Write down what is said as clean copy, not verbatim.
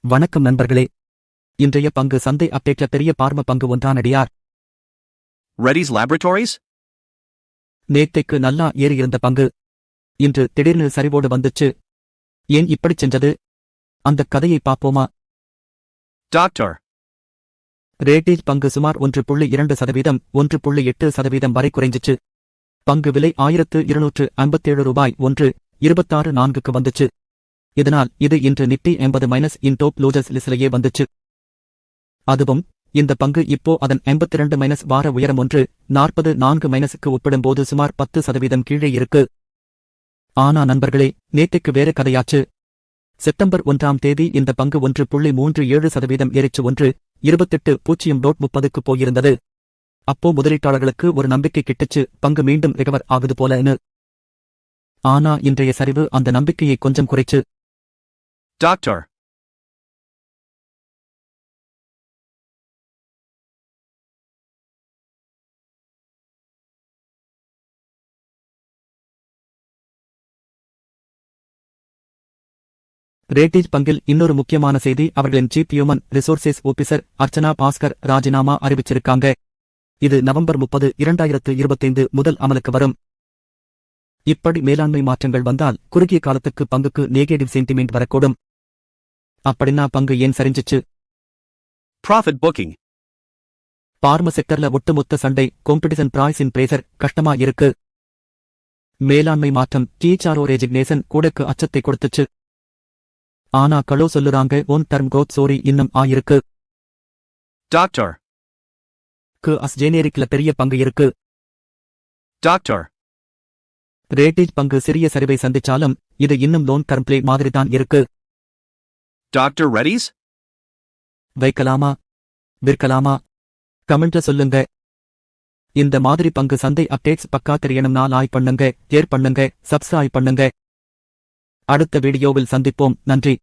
வணக்கம் நண்பர்களே. இன்றைய பங்கு சந்தை அப்டேட்ல பெரிய பார்ம பங்கு ஒன்றானடியார். Reddy's Laboratories? நேத்தைக்கு நல்லா ஏறியிருந்த பங்கு இன்று திடீர்னு சரிவோடு வந்துச்சு. ஏன் இப்படிச் செஞ்சது? அந்தக் கதையை பாப்போமா? Doctor. ரேட்டேஜ் பங்கு சுமார் 1.2%, 1.8% வரை குறைஞ்சிச்சு. பங்கு விலை ரூபாய் 1.2644க்கு வந்துச்சு. இதனால் இது இன்று நிப்டி 80- இன் டாப் லோஜர்ஸ் லிஸ்டிலேயே வந்துச்சு. அதுவும் இந்த பங்கு இப்போ அதன் 82- வார உயரம் 1.44- ஒப்பிடும்போது சுமார் 10% கீழே இருக்கு. ஆனா நண்பர்களே, நேற்றைக்கு வேற கதையாச்சு. செப்டம்பர் 1ஆம் தேதி இந்த பங்கு 1.37% ஏறிச்சு 1.2830 போயிருந்தது. அப்போ முதலீட்டாளர்களுக்கு ஒரு நம்பிக்கை கிட்டுச்சு, பங்கு மீண்டும் ரிகவர் ஆகுது போலன்னு. ஆனா இன்றைய சரிவு அந்த நம்பிக்கையை கொஞ்சம் குறைச்சு. Doctor. ரேட்டேஜ் பங்கில் இன்னொரு முக்கியமான செய்தி, அவர்களின் chief human resources officer Archana Bhaskar ராஜினாமா அறிவிச்சிருக்காங்க. இது நவம்பர் 30, 2025 முதல் அமலுக்கு வரும். இப்படி மேலாண்மை மாற்றங்கள் வந்தால் குறுகிய காலத்துக்கு பங்குக்கு நெகட்டிவ் சென்டிமெண்ட் வரக்கூடும். அப்படின்னா பங்கு ஏன் சரிஞ்சிச்சு? Profit booking. பார்ம செக்டர்ல ஒட்டுமொத்த சண்டை, காம்படிஷன் பிரைஸ் இன் பிரேசர் கஷ்டமா இருக்கு. மேலாண்மை மாற்றம், CHRO ரெசிக்னேஷன் கூடக்கு அச்சத்தை கொடுத்துச்சு. ஆனா களோ சொல்லுறாங்க ஒன் டர்ம் growth ஸ்டோரி இன்னும் ஆயிருக்கு. Doctor. ஜெனேரிக்ல பெரிய பங்கு இருக்கு. Doctor. ரேட்டேஜ் பங்கு சிறிய சரிவை சந்திச்சாலும் இது இன்னும் லோன் டர்ம் பிளே மாதிரிதான் இருக்கு. Dr. Reddy's? வைக்கலாமா விற்கலாமா? கமெண்ட்ல சொல்லுங்க. இந்த மாதிரி பங்கு சந்தை அப்டேட்ஸ் பக்கா தெரியணும்னா லைக் பண்ணுங்க, ஷேர் பண்ணுங்க, சப்ஸ்கிரைப் பண்ணுங்க. அடுத்த வீடியோவில் சந்திப்போம். நன்றி.